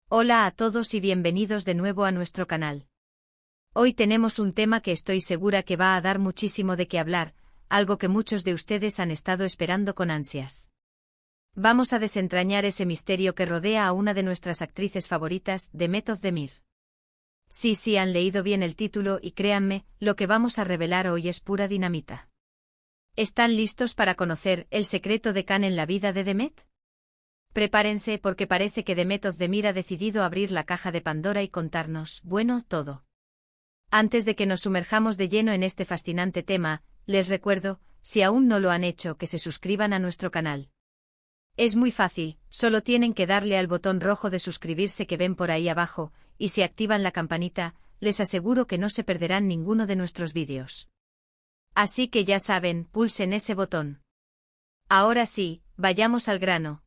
Hola a todos y bienvenidos de nuevo a nuestro canal. Hoy tenemos un tema que estoy segura que va a dar muchísimo de qué hablar, algo que muchos de ustedes han estado esperando con ansias. Vamos a desentrañar ese misterio que rodea a una de nuestras actrices favoritas, Demet Özdemir. Sí, han leído bien el título y créanme, lo que vamos a revelar hoy es pura dinamita. ¿Están listos para conocer el secreto de Can en la vida de Demet? Prepárense porque parece que Demet Özdemir ha decidido abrir la caja de Pandora y contarnos, bueno, todo. Antes de que nos sumerjamos de lleno en este fascinante tema, les recuerdo, si aún no lo han hecho, que se suscriban a nuestro canal. Es muy fácil, solo tienen que darle al botón rojo de suscribirse que ven por ahí abajo, y si activan la campanita, les aseguro que no se perderán ninguno de nuestros vídeos. Así que ya saben, pulsen ese botón. Ahora sí, vayamos al grano.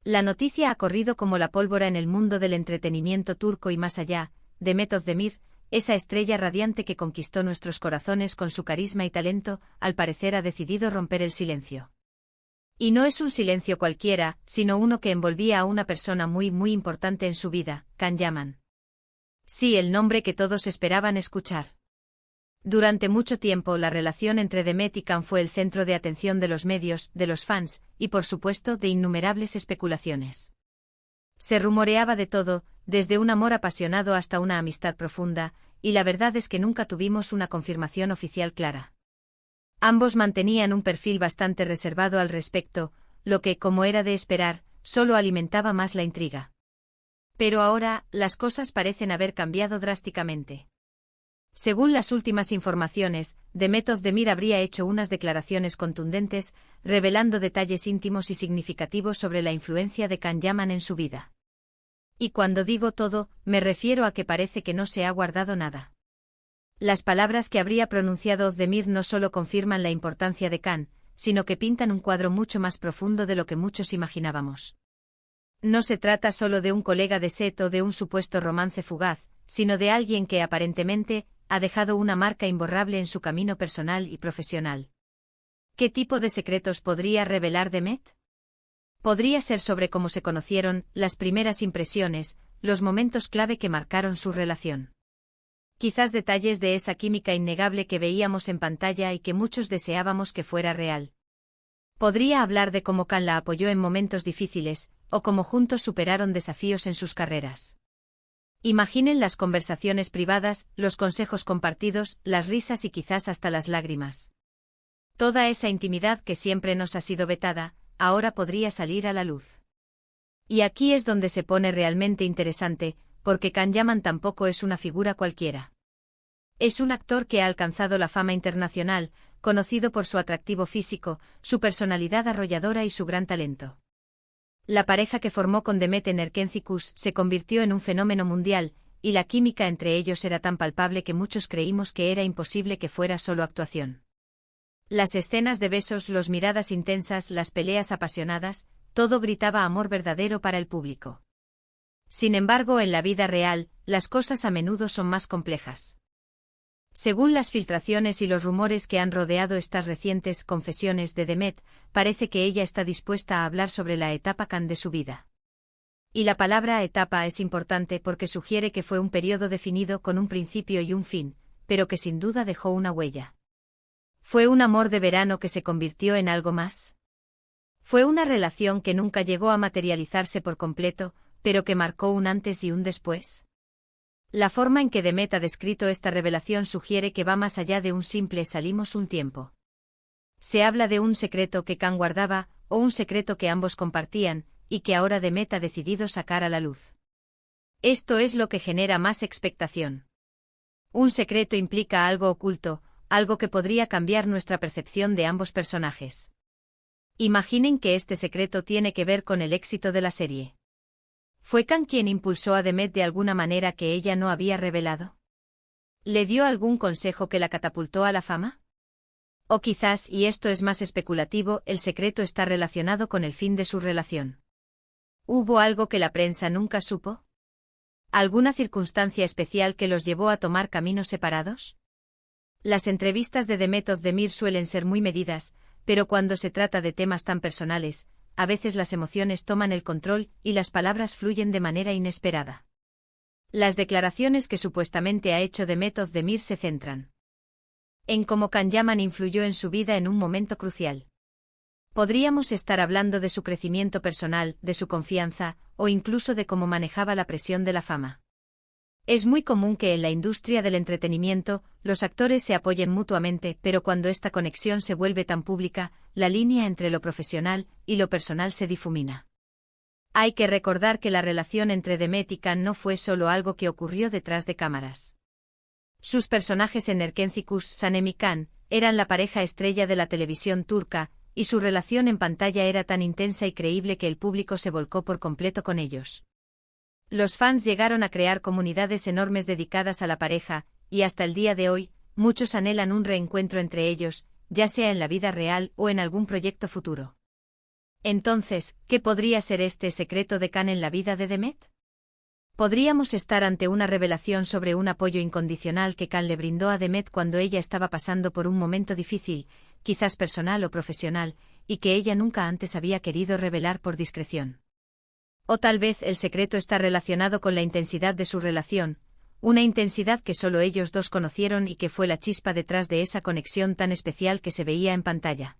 La noticia ha corrido como la pólvora en el mundo del entretenimiento turco y más allá. Demet Özdemir, esa estrella radiante que conquistó nuestros corazones con su carisma y talento, al parecer ha decidido romper el silencio. Y no es un silencio cualquiera, sino uno que envolvía a una persona muy importante en su vida, Can Yaman. Sí, el nombre que todos esperaban escuchar. Durante mucho tiempo la relación entre Demet y Can fue el centro de atención de los medios, de los fans, y por supuesto de innumerables especulaciones. Se rumoreaba de todo, desde un amor apasionado hasta una amistad profunda, y la verdad es que nunca tuvimos una confirmación oficial clara. Ambos mantenían un perfil bastante reservado al respecto, lo que, como era de esperar, solo alimentaba más la intriga. Pero ahora, las cosas parecen haber cambiado drásticamente. Según las últimas informaciones, Demet Özdemir habría hecho unas declaraciones contundentes, revelando detalles íntimos y significativos sobre la influencia de Can Yaman en su vida. Y cuando digo todo, me refiero a que parece que no se ha guardado nada. Las palabras que habría pronunciado Özdemir no solo confirman la importancia de Can, sino que pintan un cuadro mucho más profundo de lo que muchos imaginábamos. No se trata solo de un colega de set o de un supuesto romance fugaz, sino de alguien que aparentemente ha dejado una marca imborrable en su camino personal y profesional. ¿Qué tipo de secretos podría revelar Demet? Podría ser sobre cómo se conocieron, las primeras impresiones, los momentos clave que marcaron su relación. Quizás detalles de esa química innegable que veíamos en pantalla y que muchos deseábamos que fuera real. Podría hablar de cómo Can la apoyó en momentos difíciles, o cómo juntos superaron desafíos en sus carreras. Imaginen las conversaciones privadas, los consejos compartidos, las risas y quizás hasta las lágrimas. Toda esa intimidad que siempre nos ha sido vetada, ahora podría salir a la luz. Y aquí es donde se pone realmente interesante, porque Can Yaman tampoco es una figura cualquiera. Es un actor que ha alcanzado la fama internacional, conocido por su atractivo físico, su personalidad arrolladora y su gran talento. La pareja que formó con Demet en Erkenci se convirtió en un fenómeno mundial, y la química entre ellos era tan palpable que muchos creímos que era imposible que fuera solo actuación. Las escenas de besos, las miradas intensas, las peleas apasionadas, todo gritaba amor verdadero para el público. Sin embargo, en la vida real, las cosas a menudo son más complejas. Según las filtraciones y los rumores que han rodeado estas recientes confesiones de Demet, parece que ella está dispuesta a hablar sobre la etapa Can de su vida. Y la palabra etapa es importante porque sugiere que fue un periodo definido con un principio y un fin, pero que sin duda dejó una huella. ¿Fue un amor de verano que se convirtió en algo más? ¿Fue una relación que nunca llegó a materializarse por completo, pero que marcó un antes y un después? La forma en que Demet ha descrito esta revelación sugiere que va más allá de un simple salimos un tiempo. Se habla de un secreto que Can guardaba, o un secreto que ambos compartían, y que ahora Demet ha decidido sacar a la luz. Esto es lo que genera más expectación. Un secreto implica algo oculto, algo que podría cambiar nuestra percepción de ambos personajes. Imaginen que este secreto tiene que ver con el éxito de la serie. ¿Fue Can quien impulsó a Demet de alguna manera que ella no había revelado? ¿Le dio algún consejo que la catapultó a la fama? O quizás, y esto es más especulativo, el secreto está relacionado con el fin de su relación. ¿Hubo algo que la prensa nunca supo? ¿Alguna circunstancia especial que los llevó a tomar caminos separados? Las entrevistas de Demet Özdemir suelen ser muy medidas, pero cuando se trata de temas tan personales, a veces las emociones toman el control y las palabras fluyen de manera inesperada. Las declaraciones que supuestamente ha hecho Demet Özdemir se centran en cómo Can Yaman influyó en su vida en un momento crucial. Podríamos estar hablando de su crecimiento personal, de su confianza, o incluso de cómo manejaba la presión de la fama. Es muy común que en la industria del entretenimiento, los actores se apoyen mutuamente, pero cuando esta conexión se vuelve tan pública, la línea entre lo profesional y lo personal se difumina. Hay que recordar que la relación entre Demet y Can no fue solo algo que ocurrió detrás de cámaras. Sus personajes en Erkencikus Sanem y Can eran la pareja estrella de la televisión turca, y su relación en pantalla era tan intensa y creíble que el público se volcó por completo con ellos. Los fans llegaron a crear comunidades enormes dedicadas a la pareja, y hasta el día de hoy, muchos anhelan un reencuentro entre ellos, ya sea en la vida real o en algún proyecto futuro. Entonces, ¿qué podría ser este secreto de Can en la vida de Demet? Podríamos estar ante una revelación sobre un apoyo incondicional que Can le brindó a Demet cuando ella estaba pasando por un momento difícil, quizás personal o profesional, y que ella nunca antes había querido revelar por discreción. O tal vez el secreto está relacionado con la intensidad de su relación, una intensidad que solo ellos dos conocieron y que fue la chispa detrás de esa conexión tan especial que se veía en pantalla.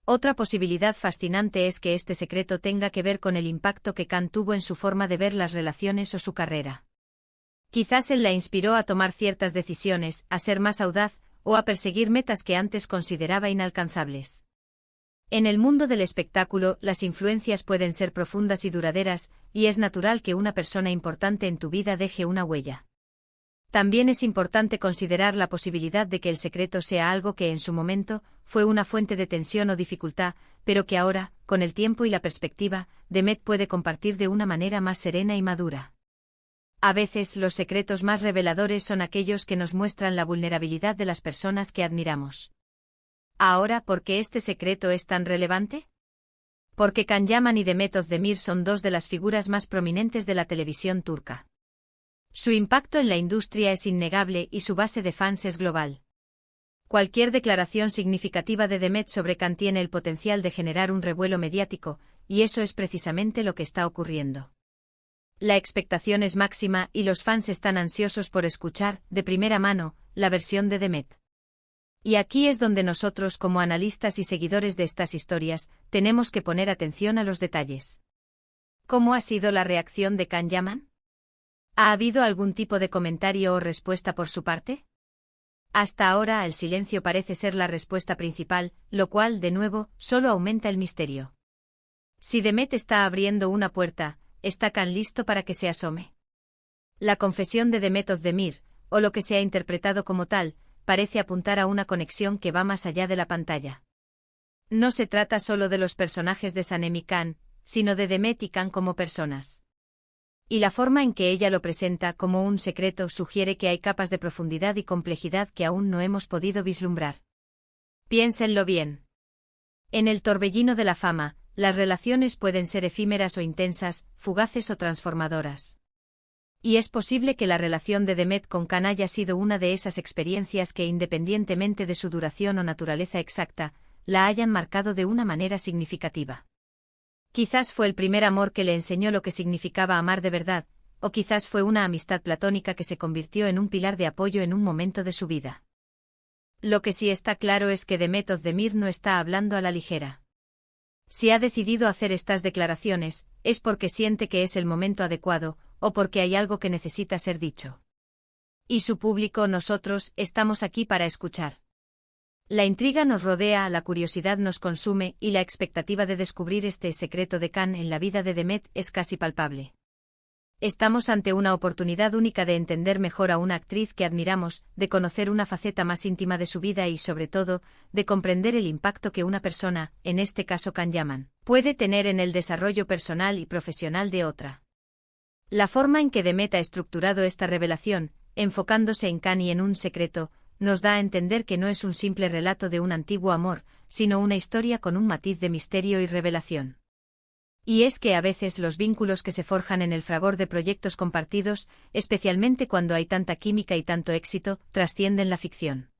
Otra posibilidad fascinante es que este secreto tenga que ver con el impacto que Can tuvo en su forma de ver las relaciones o su carrera. Quizás él la inspiró a tomar ciertas decisiones, a ser más audaz, o a perseguir metas que antes consideraba inalcanzables. En el mundo del espectáculo, las influencias pueden ser profundas y duraderas, y es natural que una persona importante en tu vida deje una huella. También es importante considerar la posibilidad de que el secreto sea algo que en su momento fue una fuente de tensión o dificultad, pero que ahora, con el tiempo y la perspectiva, Demet puede compartir de una manera más serena y madura. A veces los secretos más reveladores son aquellos que nos muestran la vulnerabilidad de las personas que admiramos. Ahora, ¿por qué este secreto es tan relevante? Porque Can Yaman y Demet Özdemir son dos de las figuras más prominentes de la televisión turca. Su impacto en la industria es innegable y su base de fans es global. Cualquier declaración significativa de Demet sobre Can tiene el potencial de generar un revuelo mediático, y eso es precisamente lo que está ocurriendo. La expectación es máxima y los fans están ansiosos por escuchar, de primera mano, la versión de Demet. Y aquí es donde nosotros, como analistas y seguidores de estas historias, tenemos que poner atención a los detalles. ¿Cómo ha sido la reacción de Can Yaman? ¿Ha habido algún tipo de comentario o respuesta por su parte? Hasta ahora el silencio parece ser la respuesta principal, lo cual, de nuevo, solo aumenta el misterio. Si Demet está abriendo una puerta, ¿está Can listo para que se asome? La confesión de Demet Özdemir, o lo que se ha interpretado como tal, parece apuntar a una conexión que va más allá de la pantalla. No se trata solo de los personajes de Sanem y Can, sino de Demet y Can como personas. Y la forma en que ella lo presenta como un secreto sugiere que hay capas de profundidad y complejidad que aún no hemos podido vislumbrar. Piénsenlo bien. En el torbellino de la fama, las relaciones pueden ser efímeras o intensas, fugaces o transformadoras. Y es posible que la relación de Demet con Can haya sido una de esas experiencias que, independientemente de su duración o naturaleza exacta, la hayan marcado de una manera significativa. Quizás fue el primer amor que le enseñó lo que significaba amar de verdad, o quizás fue una amistad platónica que se convirtió en un pilar de apoyo en un momento de su vida. Lo que sí está claro es que Demet Özdemir no está hablando a la ligera. Si ha decidido hacer estas declaraciones, es porque siente que es el momento adecuado, o porque hay algo que necesita ser dicho. Y su público, nosotros, estamos aquí para escuchar. La intriga nos rodea, la curiosidad nos consume, y la expectativa de descubrir este secreto de Can en la vida de Demet es casi palpable. Estamos ante una oportunidad única de entender mejor a una actriz que admiramos, de conocer una faceta más íntima de su vida y, sobre todo, de comprender el impacto que una persona, en este caso Can Yaman, puede tener en el desarrollo personal y profesional de otra. La forma en que Demet ha estructurado esta revelación, enfocándose en Can y en un secreto, nos da a entender que no es un simple relato de un antiguo amor, sino una historia con un matiz de misterio y revelación. Y es que a veces los vínculos que se forjan en el fragor de proyectos compartidos, especialmente cuando hay tanta química y tanto éxito, trascienden la ficción.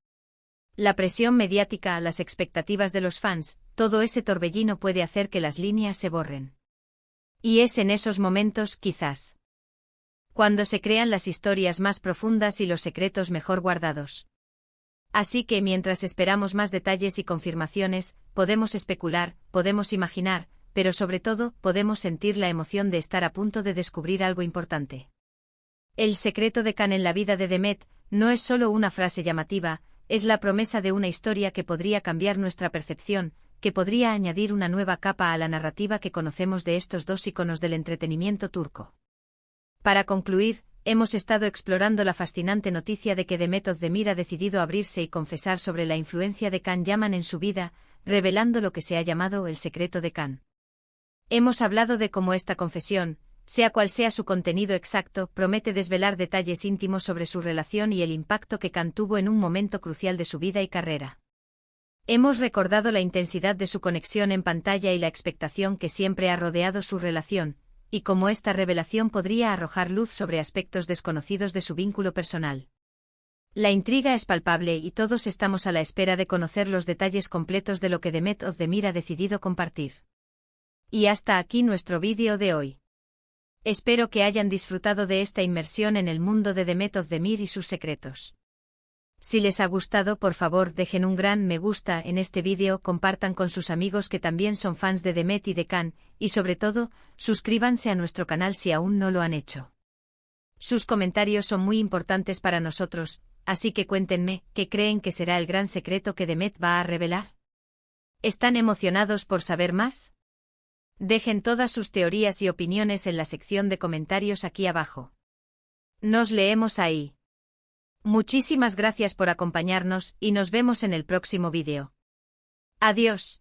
La presión mediática, las expectativas de los fans, todo ese torbellino puede hacer que las líneas se borren. Y es en esos momentos, quizás, cuando se crean las historias más profundas y los secretos mejor guardados. Así que mientras esperamos más detalles y confirmaciones, podemos especular, podemos imaginar, pero sobre todo, podemos sentir la emoción de estar a punto de descubrir algo importante. El secreto de Khan en la vida de Demet no es solo una frase llamativa, es la promesa de una historia que podría cambiar nuestra percepción, que podría añadir una nueva capa a la narrativa que conocemos de estos dos íconos del entretenimiento turco. Para concluir, hemos estado explorando la fascinante noticia de que Demet Özdemir ha decidido abrirse y confesar sobre la influencia de Can Yaman en su vida, revelando lo que se ha llamado el secreto de Can. Hemos hablado de cómo esta confesión, sea cual sea su contenido exacto, promete desvelar detalles íntimos sobre su relación y el impacto que Can tuvo en un momento crucial de su vida y carrera. Hemos recordado la intensidad de su conexión en pantalla y la expectación que siempre ha rodeado su relación, y cómo esta revelación podría arrojar luz sobre aspectos desconocidos de su vínculo personal. La intriga es palpable y todos estamos a la espera de conocer los detalles completos de lo que Demet Özdemir ha decidido compartir. Y hasta aquí nuestro vídeo de hoy. Espero que hayan disfrutado de esta inmersión en el mundo de Demet Özdemir y sus secretos. Si les ha gustado, por favor dejen un gran me gusta en este vídeo, compartan con sus amigos que también son fans de Demet y de Can, y sobre todo, suscríbanse a nuestro canal si aún no lo han hecho. Sus comentarios son muy importantes para nosotros, así que cuéntenme, ¿qué creen que será el gran secreto que Demet va a revelar? ¿Están emocionados por saber más? Dejen todas sus teorías y opiniones en la sección de comentarios aquí abajo. Nos leemos ahí. Muchísimas gracias por acompañarnos y nos vemos en el próximo vídeo. Adiós.